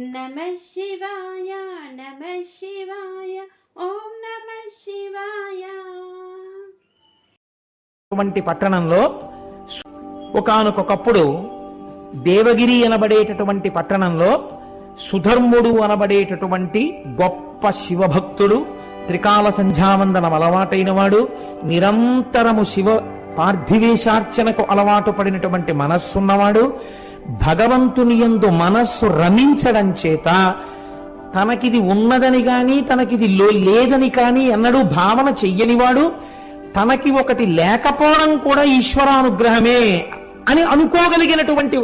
నమః శివాయ నమః శివాయ ఓం నమః శివాయ. వంటి పట్టణంలో ఒకానొకప్పుడు దేవగిరి అనబడేటటువంటి పట్టణంలో సుధర్ముడు అనబడేటటువంటి గొప్ప శివభక్తుడు, త్రికాల సంధ్యావందనం అలవాటైన వాడు, నిరంతరము శివ పార్థివేశార్చనకు అలవాటు పడినటువంటి మనస్సున్నవాడు, భగవంతుని యందు మనస్సు రమించడం చేత తనకిది ఉన్నదని కానీ తనకిది లేదని కానీ ఎన్నడూ భావన చెయ్యనివాడు, తనకి ఒకటి లేకపోవడం కూడా ఈశ్వరానుగ్రహమే అని అనుకోగలిగినటువంటి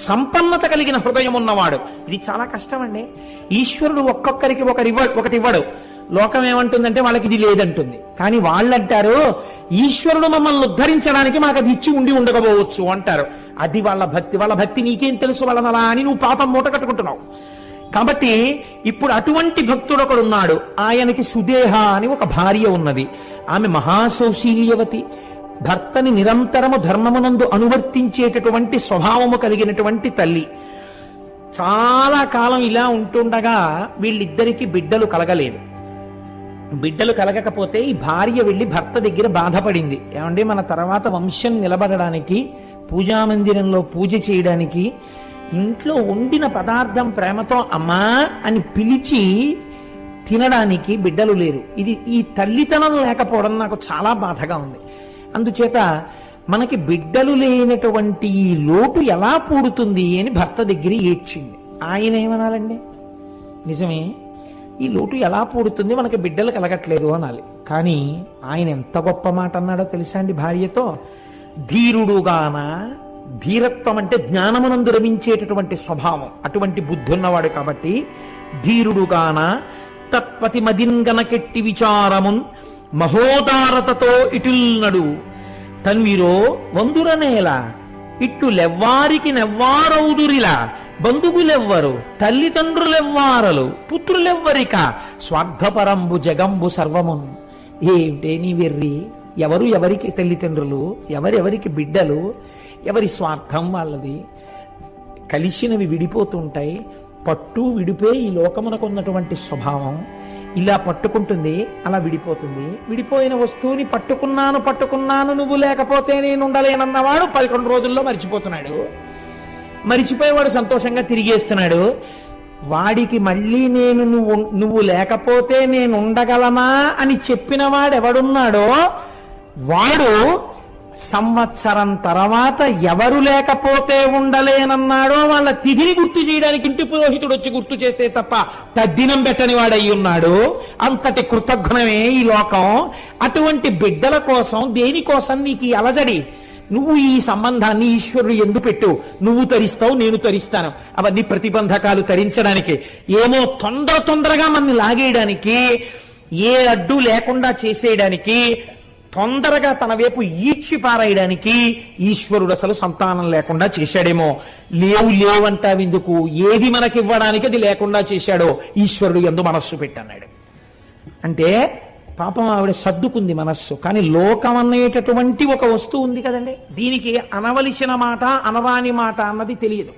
సంపన్నత కలిగిన హృదయం ఉన్నవాడు. ఇది చాలా కష్టం అండి. ఈశ్వరుడు ఒక్కొక్కరికి ఒకటి ఇవ్వడు. లోకం ఏమంటుందంటే వాళ్ళకి ఇది లేదంటుంది. కానీ వాళ్ళంటారు ఈశ్వరుడు మమ్మల్ని ఉద్ధరించడానికి మాకు అది ఇచ్చి ఉండకపోవచ్చు అంటారు. అది వాళ్ళ భక్తి నీకేం తెలుసు వాళ్ళనలా అని నువ్వు పాపం మూట కట్టుకుంటున్నావు. కాబట్టి ఇప్పుడు అటువంటి భక్తుడు ఒకడున్నాడు. ఆయనకి సుదేహ అని ఒక భార్య ఉన్నది. ఆమె మహాసౌశీల్యవతి, భర్తని నిరంతరము ధర్మమునందు అనువర్తించేటటువంటి స్వభావము కలిగినటువంటి తల్లి. చాలా కాలం ఇలా ఉంటుండగా వీళ్ళిద్దరికీ బిడ్డలు కలగలేదు. బిడ్డలు కలగకపోతే ఈ భార్య వెళ్ళి భర్త దగ్గర బాధపడింది. ఏమండి, మన తర్వాత వంశం నిలబడడానికి, పూజామందిరంలో పూజ చేయడానికి ఇంట్లో వండిన పదార్థం ప్రేమతో అమ్మా అని పిలిచి తినడానికి బిడ్డలు లేరు. ఈ తల్లితనం లేకపోవడం నాకు చాలా బాధగా ఉంది. అందుచేత మనకి బిడ్డలు లేనటువంటి ఈ లోటు ఎలా పూడుతుంది అని భర్త దగ్గర ఏడ్చింది. ఆయన ఏమనాలండి, నిజమే, ఈ లోటు ఎలా పూడుతుంది, మనకి బిడ్డలు కలగట్లేదు అనాలి. కానీ ఆయన ఎంత గొప్ప మాట అన్నాడో తెలుసా అండి భార్యతో? ధీరుడుగాన, ధీరత్వం అంటే జ్ఞానమునందు రమించేటటువంటి స్వభావం, అటువంటి బుద్ధి ఉన్నవాడు కాబట్టి ధీరుడుగాన తత్పతి మదింగనకెట్టి విచారమున్ మహోదారతతో ఇటుల్నడు తన్విరో వందురనేల ఇట్టు లెవ్వారికి నెవ్వారౌదురిలా బంధువులెవ్వరు తల్లిదండ్రులెవ్వారలు పుత్రులెవ్వరిక స్వార్థపరంబు జగంబు సర్వమున్. ఏమిటే నీ వెర్రి, ఎవరికి తల్లిదండ్రులు, ఎవరెవరికి బిడ్డలు, ఎవరి స్వార్థం వాళ్ళది. కలిసినవి విడిపోతుంటాయి. పట్టు విడిపోయి ఈ లోకమునకు ఉన్నటువంటి స్వభావం ఇలా పట్టుకుంటుంది, అలా విడిపోతుంది. విడిపోయిన వస్తువుని పట్టుకున్నాను నువ్వు లేకపోతే నేను ఉండలేనన్నవాడు 11 రోజుల్లో మర్చిపోతున్నాడు. మరిచిపోయేవాడు సంతోషంగా తిరిగేస్తున్నాడు. వాడికి మళ్ళీ నువ్వు లేకపోతే నేను ఉండగలనా అని చెప్పిన వాడెవడున్నాడో వాడు సంవత్సరం తర్వాత ఎవరు లేకపోతే ఉండలేనన్నాడో వాళ్ళ తిథిని గుర్తు చేయడానికి ఇంటి పురోహితుడు వచ్చి గుర్తు చేస్తే తప్ప తద్దినం పెట్టని వాడయి ఉన్నాడు. అంతటి కృతజ్ఞమే ఈ లోకం. అటువంటి బిడ్డల కోసం, దేనికోసం నీకు ఈ అలజడి? నువ్వు ఈ సంబంధాన్ని ఈశ్వరుడు ఎందుకు పెట్టు, నువ్వు తరిస్తావు, నేను తరిస్తాను, అవన్నీ ప్రతిబంధకాలు తరించడానికి, ఏమో తొందరగా మనల్ని లాగేయడానికి, ఏ అడ్డు లేకుండా చేసేయడానికి, తొందరగా తన వైపు ఈడ్చి పారేయడానికి ఈశ్వరుడు అసలు సంతానం లేకుండా చేశాడేమో. లేవంటావెందుకు? ఏది మనకివ్వడానికి అది లేకుండా చేశాడో ఈశ్వరుడు యందు మనస్సు పెట్టన్నాడు. అంటే పాపం ఆవిడ సర్దుకుంది మనస్సు. కానీ లోకం అనేటటువంటి ఒక వస్తువు ఉంది కదండి, దీనికి అనవలసిన మాట అనరాని మాట అన్నది తెలియదు.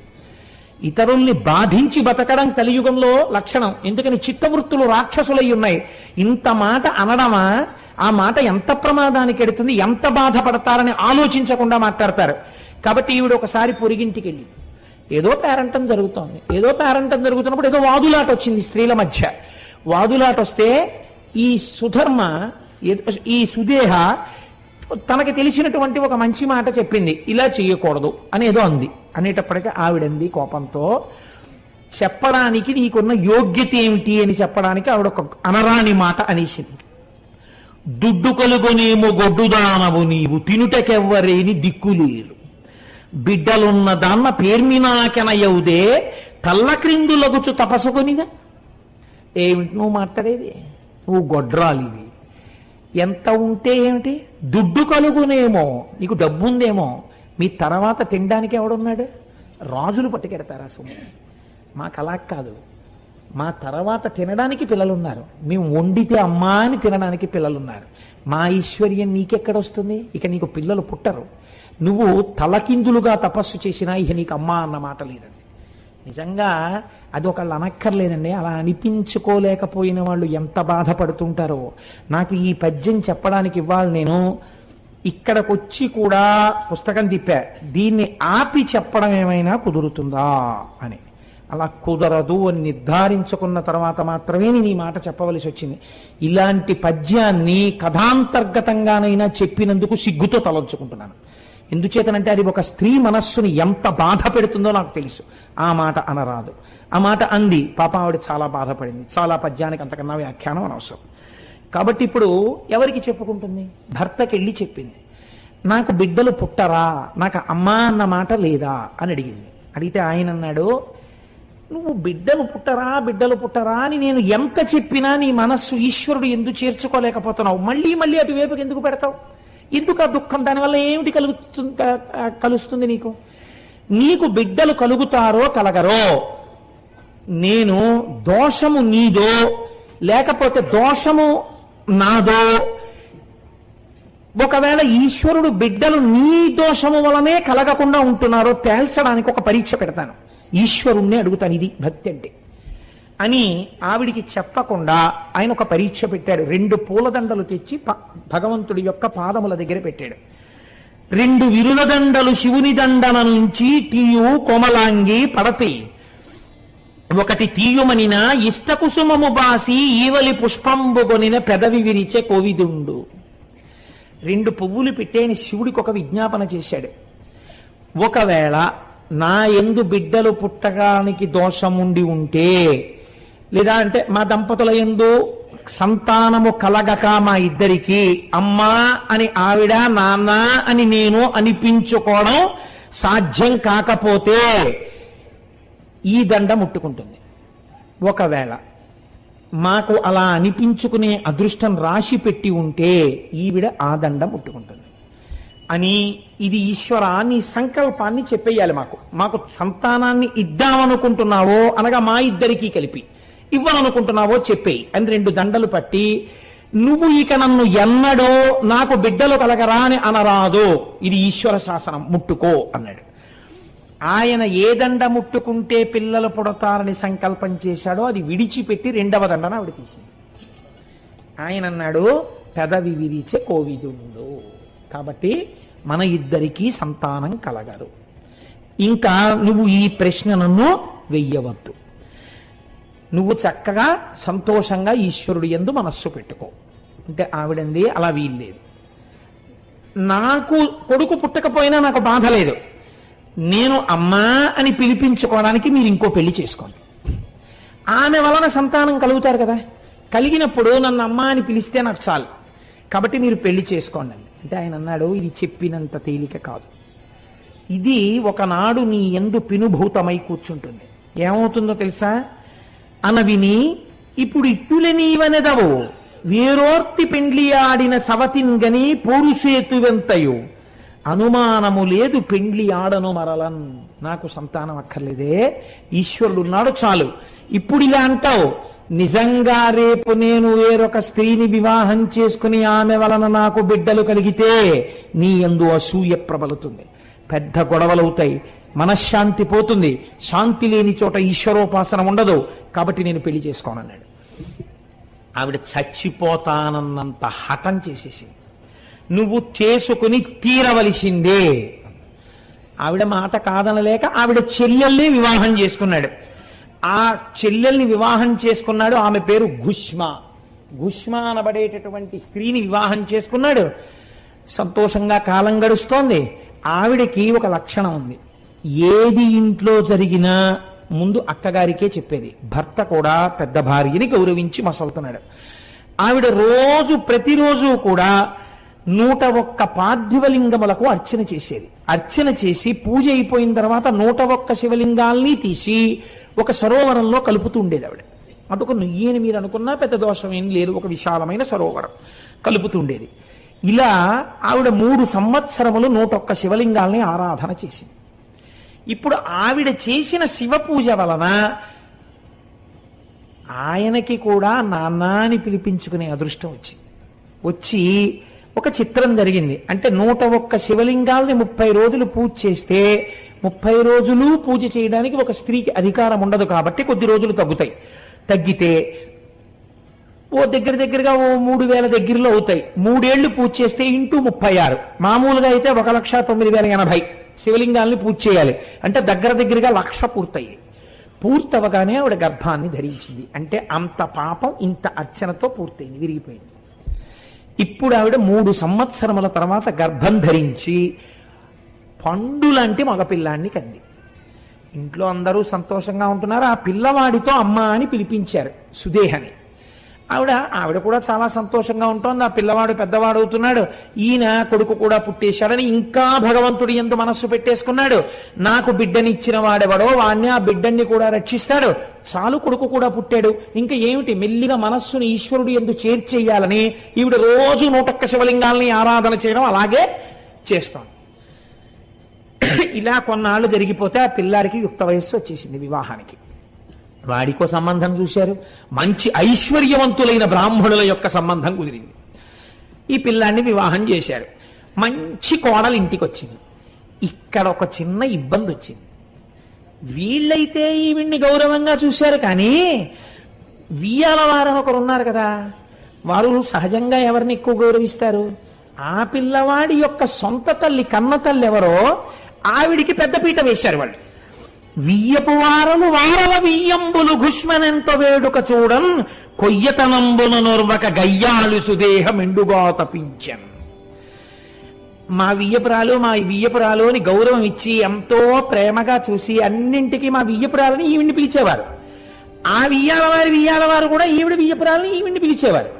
ఇతరుల్ని బాధించి బతకడం కలియుగంలో లక్షణం. ఎందుకని చిత్తవృత్తులు రాక్షసులై ఉన్నాయి. ఇంత మాట అనడమా, ఆ మాట ఎంత ప్రమాదానికి ఎడుతుంది, ఎంత బాధపడతారని ఆలోచించకుండా మాట్లాడతారు. కాబట్టి ఈవిడ ఒకసారి పొరిగింటికి వెళ్ళి ఏదో పేరంటం జరుగుతున్నప్పుడు ఏదో వాదులాట వచ్చింది స్త్రీల మధ్య. వాదులాట వస్తే ఈ సుదేహ తనకి తెలిసినటువంటి ఒక మంచి మాట చెప్పింది. ఇలా చెయ్యకూడదు అని ఏదో అంది. అనేటప్పటికీ ఆవిడంది కోపంతో, చెప్పడానికి నీకున్న యోగ్యత ఏమిటి అని చెప్పడానికి ఆవిడ ఒక అనరాని మాట అనేసింది. దుడ్డు కలుగొనేమో గొడ్డుదానవు నీవు, తినుటకెవ్వరేని దిక్కులేరు, బిడ్డలున్న దాన్న పేర్మినాకెనయవుదే తల్ల క్రిందులగుచు తపసుకొనిగా. ఏమిటి నువ్వు మాట్లాడేది? నువ్వు గొడ్రాలివి. ఎంత ఉంటే ఏమిటి? దుడ్డు కలుగునేమో, నీకు డబ్బు ఉందేమో, మీ తర్వాత తినడానికి ఎవడున్నాడు? రాజులు పట్టుకెడతారా సొమ్ము? మాకు అలా కాదు. మా తర్వాత తినడానికి పిల్లలున్నారు, మేము వండితే అమ్మా అని తినడానికి పిల్లలున్నారు. మా ఐశ్వర్యం నీకెక్కడొస్తుంది? ఇక నీకు పిల్లలు పుట్టరు. నువ్వు తలకిందులుగా తపస్సు చేసినా ఇక నీకు అమ్మా అన్న మాట లేదండి. నిజంగా అది ఒకళ్ళు అనక్కర్లేదండి. అలా అనిపించుకోలేకపోయిన వాళ్ళు ఎంత బాధపడుతుంటారో. నాకు ఈ పద్యం చెప్పడానికి ఇవ్వాలి, నేను ఇక్కడికొచ్చి కూడా పుస్తకం తిప్పా, దీన్ని ఆపి చెప్పడం ఏమైనా కుదురుతుందా అని. అలా కుదరదు అని నిర్ధారించుకున్న తర్వాత మాత్రమే నేను ఈ మాట చెప్పవలసి వచ్చింది. ఇలాంటి పద్యాన్ని కథాంతర్గతంగానైనా చెప్పినందుకు సిగ్గుతో తలంచుకుంటున్నాను. ఎందుచేతనంటే అది ఒక స్త్రీ మనస్సుని ఎంత బాధ పెడుతుందో నాకు తెలుసు. ఆ మాట అనరాదు. ఆ మాట అంది, పాప ఆవిడ చాలా బాధపడింది. చాలా పద్యానికి అంతకన్నా వ్యాఖ్యానం అనవసరం. కాబట్టి ఇప్పుడు ఎవరికి చెప్పుకుంటుంది? భర్తకి వెళ్ళి చెప్పింది, నాకు బిడ్డలు పుట్టరా, నాకు అమ్మా అన్న మాట లేదా అని అడిగింది. అడిగితే ఆయన అన్నాడు, నువ్వు బిడ్డలు పుట్టరా అని నేను ఎంత చెప్పినా నీ మనస్సు ఈశ్వరుడు ఎందుకు చేర్చుకోలేకపోతున్నావు? మళ్ళీ మళ్ళీ అటువైపుకి ఎందుకు పెడతావు? ఎందుకు ఆ దుఃఖం? దానివల్ల ఏమిటి కలుస్తుంది నీకు? నీకు బిడ్డలు కలుగుతారో కలగరో, నేను దోషము నీదో లేకపోతే దోషము నాదో, ఒకవేళ ఈశ్వరుడు బిడ్డలు నీ దోషము వలనే కలగకుండా ఉంటున్నారో తేల్చడానికి ఒక పరీక్ష పెడతాను, ఈశ్వరుణ్ణి అడుగుతాను, ఇది భక్తి అంటే అని ఆవిడికి చెప్పకుండా ఆయన ఒక పరీక్ష పెట్టాడు. 2 పూలదండలు తెచ్చి భగవంతుడి యొక్క పాదముల దగ్గర పెట్టాడు. 2 విరుల దండలు శివుని దండల నుంచి తీయు కోమలాంగి పడతి, ఒకటి తీయుమనిన ఇష్టకుసుమము బాసి ఈవలి పుష్పంబుగొనిన పెదవి విరిచే కోవిదుండు. 2 పువ్వులు పెట్టేని శివుడికి ఒక విజ్ఞాపన చేశాడు. ఒకవేళ నా యందు బిడ్డలు పుట్టడానికి దోషముండి ఉంటే, లేదా అంటే మా దంపతుల యందు సంతానము కలగక మా ఇద్దరికి అమ్మా అని ఆవిడ, నాన్న అని నేను అనిపించుకోవడం సాధ్యం కాకపోతే ఈ దండ ముట్టుకుంటుంది. ఒకవేళ మాకు అలా అనిపించుకునే అదృష్టం రాసి పెట్టి ఉంటే ఈవిడ ఆ దండ ముట్టుకుంటుంది అని, ఇది ఈశ్వర నీ సంకల్పాన్ని చెప్పేయాలి. మాకు సంతానాన్ని ఇద్దామనుకుంటున్నావో అనగా మా ఇద్దరికీ కలిపి ఇవ్వాలనుకుంటున్నావో చెప్పేయి అని 2 దండలు పట్టి, నువ్వు ఇక నన్ను ఎన్నడో నాకు బిడ్డలు కలగరా అని అనరాదు, ఇది ఈశ్వర శాసనం, ముట్టుకో అన్నాడు. ఆయన ఏ దండ ముట్టుకుంటే పిల్లలు పుడతారని సంకల్పం చేశాడో అది విడిచిపెట్టి 2వ దండన ఆవిడ తీసింది. ఆయన అన్నాడు, పెదవి విరిచే కోవిదుండు, కాబట్టి మన ఇద్దరికీ సంతానం కలగరు, ఇంకా నువ్వు ఈ ప్రశ్నను వెయ్యవద్దు, నువ్వు చక్కగా సంతోషంగా ఈశ్వరుడు యందు మనస్సు పెట్టుకో అంటే ఆవిడంది, అలా వీల్లేదు, నాకు కొడుకు పుట్టకపోయినా నాకు బాధ లేదు, నేను అమ్మా అని పిలిపించుకోవడానికి మీరు ఇంకో పెళ్లి చేసుకోండి, ఆమె వలన సంతానం కలుగుతారు కదా, కలిగినప్పుడు నన్ను అమ్మా అని పిలిస్తే నాకు చాలు, కాబట్టి మీరు పెళ్లి చేసుకోండి అంటే ఆయన అన్నాడు, ఇది చెప్పినంత తేలిక కాదు, ఇది ఒకనాడు నీ యందు పినుభూతమై కూర్చుంటుంది. ఏమవుతుందో తెలుసా? అనవిని ఇప్పుడు ఇట్టులే నీవనెదవు వేరోర్తి పెండ్లి ఆడిన సవతింగని పోరుసేతువెంతయు అనుమానము లేదు పెండ్లి ఆడను మరలన్. నాకు సంతానం అక్కర్లేదే, ఈశ్వరుడు ఉన్నాడు చాలు. ఇప్పుడు ఇలా అంటావు, నిజంగా రేపు నేను వేరొక స్త్రీని వివాహం చేసుకుని ఆమె వలన నాకు బిడ్డలు కలిగితే నీ యందు అసూయ ప్రబలుతుంది, పెద్ద గొడవలవుతాయి, మనశ్శాంతి పోతుంది, శాంతి లేని చోట ఈశ్వరోపాసన ఉండదు, కాబట్టి నేను పెళ్లి చేసుకోనన్నాడు. ఆవిడ చచ్చిపోతానన్నంత హఠం చేసేసింది, నువ్వు చేసుకుని తీరవలసిందే. ఆవిడ మాట కాదనలేక ఆవిడ చెల్లెల్ని వివాహం చేసుకున్నాడు. ఆ చెల్లెల్ని వివాహం చేసుకున్నాడు, ఆమె పేరు గుష్మ అనబడేటటువంటి స్త్రీని వివాహం చేసుకున్నాడు. సంతోషంగా కాలం గడుస్తోంది. ఆవిడకి ఒక లక్షణం ఉంది, ఏది ఇంట్లో జరిగినా ముందు అక్కగారికే చెప్పేది. భర్త కూడా పెద్ద భార్యని గౌరవించి మసలుతున్నాడు. ఆవిడ ప్రతిరోజు కూడా 101 పార్థివలింగములకు అర్చన చేసేది. అర్చన చేసి పూజ అయిపోయిన తర్వాత 101 శివలింగాల్ని తీసి ఒక సరోవరంలో కలుపుతూ ఉండేది ఆవిడ. అదొక నుయ్యని మీరు అనుకున్నా పెద్ద దోషం ఏం లేదు, ఒక విశాలమైన సరోవరం కలుపుతూ ఉండేది. ఇలా ఆవిడ 3 సంవత్సరములు 101 శివలింగాల్ని ఆరాధన చేసింది. ఇప్పుడు ఆవిడ చేసిన శివ పూజ వలన ఆయనకి కూడా నాన్న అని పిలిపించుకునే అదృష్టం వచ్చి ఒక చిత్రం జరిగింది. అంటే 101 శివలింగాల్ని 30 రోజులు పూజ చేస్తే 30 రోజులు పూజ చేయడానికి ఒక స్త్రీకి అధికారం ఉండదు కాబట్టి కొద్ది రోజులు తగ్గుతాయి. తగ్గితే ఓ దగ్గరగా ఓ 3000 దగ్గరలో అవుతాయి. 3 ఏళ్లు పూజ చేస్తే ఇంటూ 36, మామూలుగా అయితే 1,09,080 శివలింగాల్ని పూజ చేయాలి. అంటే దగ్గరగా 1,00,000 పూర్తయ్యాయి. పూర్తవగానే ఆవిడ గర్భాన్ని ధరించింది. అంటే అంత పాపం ఇంత అర్చనతో పూర్తయింది, విరిగిపోయింది. ఇప్పుడు ఆవిడ 3 సంవత్సరముల తర్వాత గర్భం ధరించి పండులాంటి మగపిల్లాన్ని కంది. ఇంట్లో అందరూ సంతోషంగా ఉంటున్నారు. ఆ పిల్లవాడితో అమ్మ అని పిలిపించారు సుదేహని. ఆవిడ కూడా చాలా సంతోషంగా ఉంటుంది. ఆ పిల్లవాడు పెద్దవాడు అవుతున్నాడు, ఈయన కొడుకు కూడా పుట్టేశాడని ఇంకా భగవంతుడి యందు మనస్సు పెట్టేసుకున్నాడు. నాకు బిడ్డనిచ్చిన వాడెవడో వాణ్ణి, ఆ బిడ్డన్ని కూడా రక్షిస్తాడు. చాలు, కొడుకు కూడా పుట్టాడు, ఇంకా ఏమిటి, మెల్లిగా మనస్సుని ఈశ్వరుడి యందు చేర్చేయాలని ఈవిడ రోజు 101 శివలింగాల్ని ఆరాధన చేయడం అలాగే చేస్తాం. ఇలా కొన్నాళ్ళు జరిగిపోతే ఆ పిల్లాడికి యుక్త వయస్సు వచ్చేసింది వివాహానికి. వాడికో సంబంధం చూశారు, మంచి ఐశ్వర్యవంతులైన బ్రాహ్మణుల యొక్క సంబంధం కుదిరింది. ఈ పిల్లాన్ని వివాహం చేశారు. మంచి కోడలు ఇంటికి వచ్చింది. ఇక్కడ ఒక చిన్న ఇబ్బంది వచ్చింది. వీళ్ళైతే ఈవిడ్ని గౌరవంగా చూశారు, కానీ వియ్యాల వారని ఒకరు ఉన్నారు కదా, వారు సహజంగా ఎవరిని ఎక్కువ గౌరవిస్తారు? ఆ పిల్లవాడి యొక్క సొంత తల్లి, కన్న తల్లి ఎవరో ఆవిడికి పెద్దపీట వేశారు వాళ్ళు. వియ్యపు వారలు వారల వియ్యంబులు ఘుష్మనెంత వేడుక చూడన్ కొయ్యతనంబున నొర్వక గయ్యాలు సుదేహ మెండుగా తపించన్. మా వియ్యపురాలు అని గౌరవం ఇచ్చి ఎంతో ప్రేమగా చూసి అన్నింటికి మా వియ్యపురాలని ఈవిడ్ని పిలిచేవారు. ఆ వియ్యాల వారు కూడా ఈవిడ వియ్యపురాలని ఈవిడ్ని పిలిచేవారు.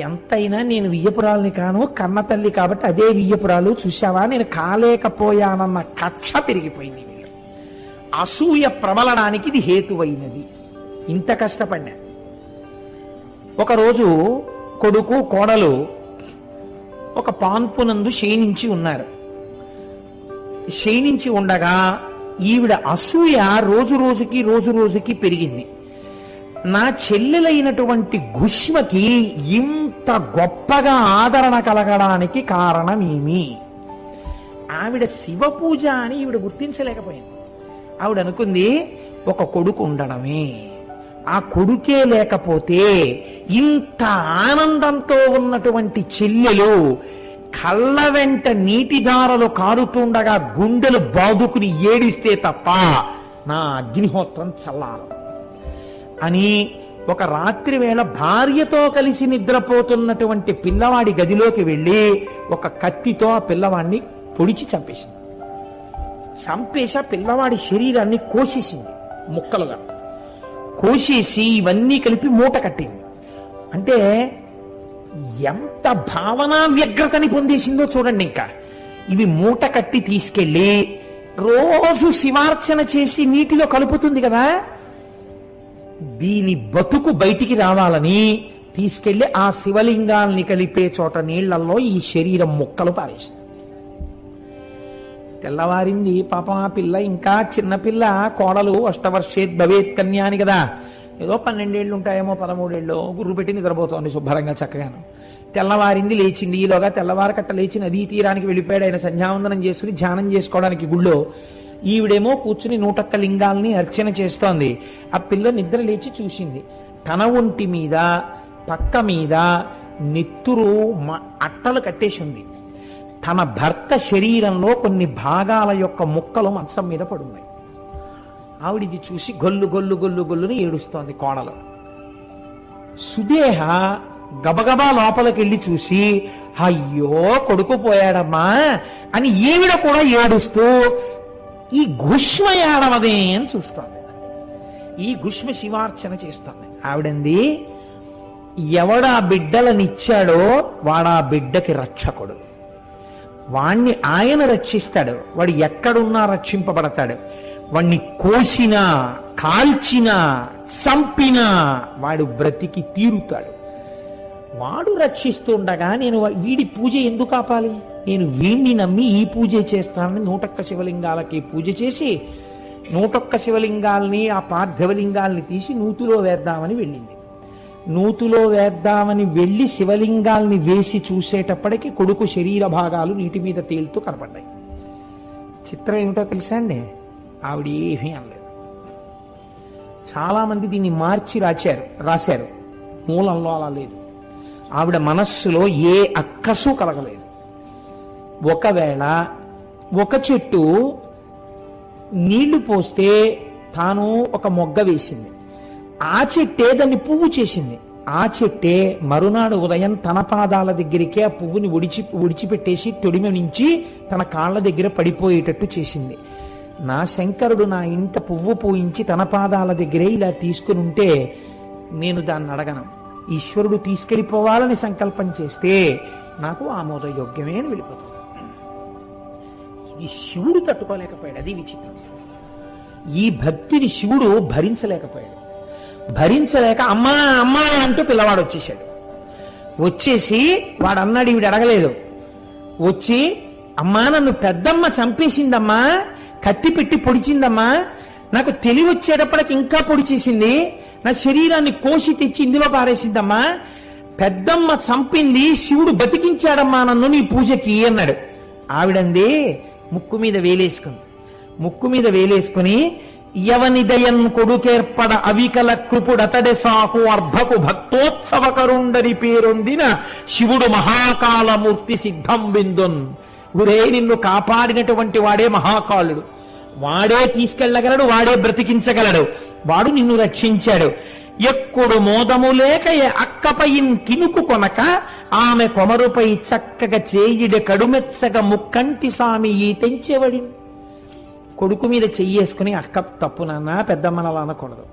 ఎంతైనా నేను వియ్యపురాలని కాను, కన్న తల్లి కాబట్టి అదే వియ్యపురాలు, చూశావా నేను కాలేకపోయానన్న కక్ష పెరిగిపోయింది. అసూయ ప్రబలడానికి ఇది హేతువైనది. ఇంత కష్టపడినా ఒకరోజు కొడుకు కోడలు ఒక పాన్పునందు శయనించి ఉన్నారు. శయనించి ఉండగా ఈవిడ అసూయ రోజు రోజుకి పెరిగింది. నా చెల్లెలైనటువంటి ఘుష్మకి ఇంత గొప్పగా ఆదరణ కలగడానికి కారణమేమి? ఆవిడ శివ పూజ అని ఈవిడ గుర్తించలేకపోయింది. ఆవిడ అనుకుంది ఒక కొడుకు ఉండడమే, ఆ కొడుకే లేకపోతే ఇంత ఆనందంతో ఉన్నటువంటి చెల్లెలు కళ్ళ వెంట నీటిధారలు కారుతుండగా గుండెలు బాదుకుని ఏడిస్తే తప్ప నా అగ్నిహోత్రం చల్లారదు అని ఒక రాత్రి వేళ భార్యతో కలిసి నిద్రపోతున్నటువంటి పిల్లవాడి గదిలోకి వెళ్ళి ఒక కత్తితో ఆ పిల్లవాడిని పొడిచి చంపేసింది. ఆ పిల్లవాడి శరీరాన్ని కోసేసింది, ముక్కలుగా కోసేసి ఇవన్నీ కలిపి మూట కట్టింది. అంటే ఎంత భావనా వ్యగ్రతని పొందేసిందో చూడండి. ఇంకా ఇవి మూట కట్టి తీసుకెళ్ళి రోజు శివార్చన చేసి నీటిలో కలుపుతుంది కదా, దీని బతుకు బయటికి రావాలని తీసుకెళ్లి ఆ శివలింగాల్ని కలిపే చోట నీళ్లలో ఈ శరీరం ముక్కలు పారేసింది. తెల్లవారింది. పాపం ఆ పిల్ల ఇంకా చిన్నపిల్ల, కోడలు అష్టవర్షేత్ భవేత్ కన్యా అని కదా, ఏదో 12 ఏళ్ళు ఉంటాయేమో, 13 ఏళ్ళు, గుర్రు పెట్టి నిద్రపోతోంది శుభ్రంగా చక్కగాను. తెల్లవారింది, లేచింది. ఈలోగా తెల్లవారకట్ట లేచి నదీ తీరానికి వెళ్ళిపోయాడు. ఆయన సంధ్యావందనం చేసుకుని ధ్యానం చేసుకోవడానికి గుళ్ళో. ఈవిడేమో కూర్చుని 101 లింగాల్ని అర్చన చేస్తోంది. ఆ పిల్ల నిద్ర లేచి చూసింది, తన ఒంటి మీద పక్క మీద నెత్తురు అట్టలు కట్టేసి ఉంది. తన భర్త శరీరంలో కొన్ని భాగాల యొక్క ముక్కలు మంచం మీద పడున్నాయి. ఆవిడిది చూసి గొల్లుని ఏడుస్తోంది కోడలు. సుదేహ గబగబా లోపలికెళ్ళి చూసి, అయ్యో కొడుకు పోయాడమ్మా అని ఈవిడ కూడా ఏడుస్తూ ఈ ఘుష్మ ఏడవదే అని చూస్తోంది. ఈ ఘుష్మ శివార్చన చేస్తోంది. ఆవిడంది, ఎవడా బిడ్డలనిచ్చాడో వాడా బిడ్డకి రక్షకుడు, వాణ్ణి ఆయన రక్షిస్తాడు, వాడు ఎక్కడున్నా రక్షింపబడతాడు. వాణ్ణి కోసినా కాల్చినా చంపినా వాడు బ్రతికి తీరుతాడు. వాడు రక్షిస్తుండగా నేను వీడి పూజ ఎందుకు ఆపాలి? నేను వీణ్ణి నమ్మి ఈ పూజ చేస్తానని 101 శివలింగాలకి పూజ చేసి 101 శివలింగాల్ని, ఆ పార్థివలింగాల్ని తీసి నూతిలో వేద్దామని వెళ్ళింది. నూతిలో వేద్దామని వెళ్ళి శివలింగాల్ని వేసి చూసేటప్పటికి కొడుకు శరీర భాగాలు నీటి మీద తేలుతూ కనపడ్డాయి. చిత్రం ఏమిటో తెలుసా అండి, ఆవిడ ఏమీ అనలేదు. చాలామంది దీన్ని మార్చి రాశారు, మూలంలో అలా లేదు. ఆవిడ మనస్సులో ఏ అక్కసు కలగలేదు. ఒకవేళ ఒక చెట్టు నీళ్లు పోస్తే తాను ఒక మొగ్గ వేసింది, ఆ చెట్టే దాన్ని పువ్వు చేసింది. ఆ చెట్టే మరునాడు ఉదయం తన పాదాల దగ్గరికే ఆ పువ్వుని ఒడిచిపెట్టేసి తొడిమ నుంచి తన కాళ్ళ దగ్గర పడిపోయేటట్టు చేసింది. నా శంకరుడు నా ఇంట పువ్వు పూయించి తన పాదాల దగ్గరే ఇలా తీసుకుని ఉంటే నేను దాన్ని అడగను. ఈశ్వరుడు తీసుకెళ్ళిపోవాలని సంకల్పం చేస్తే నాకు ఆమోదయోగ్యమే అని వెళ్ళిపోతుంది. ఇది శివుడు తట్టుకోలేకపోయాడు, అది విచిత్రం. ఈ భక్తిని శివుడు భరించలేకపోయాడు. భరించలేక అమ్మా అమ్మా అంటూ పిల్లవాడు వచ్చేసాడు. వచ్చేసి వాడు అన్నాడు, ఈవిడ అడగలేదు. వచ్చి అమ్మా నన్ను పెద్దమ్మ చంపేసిందమ్మా, కత్తి పెట్టి పొడిచిందమ్మా, నాకు తెలివి వచ్చేటప్పటికి ఇంకా పొడి చేసింది, నా శరీరాన్ని కోసి తెచ్చి ఇందులో పారేసిందమ్మా, పెద్దమ్మ చంపింది, శివుడు బతికించాడమ్మా నన్ను నీ పూజకి అన్నాడు. ఆవిడంది ముక్కు మీద వేలేసుకుని యవనిదయన్ కొడుకేర్పడ అవికల కృపుడతడే సాకు అర్భకు భక్తోత్సవకరుండని పేరొందిన శివుడు మహాకాలమూర్తి సిద్ధం బిందున్. గురే నిన్ను కాపాడినటువంటి వాడే మహాకాలుడు, వాడే తీసుకెళ్లగలడు, వాడే బ్రతికించగలడు, వాడు నిన్ను రక్షించాడు. ఎక్కుడు మోదము లేక అక్కపైన్ కినుకు కొనక ఆమె కొమరుపై చక్కగా చేయిడి కడుమెచ్చగా ముక్కంటి సామి ఈ తెంచేవడి. కొడుకు మీద చెయ్యేసుకుని అక్క తప్పు నాన్న పెద్దమ్మనలా అనకూడదు,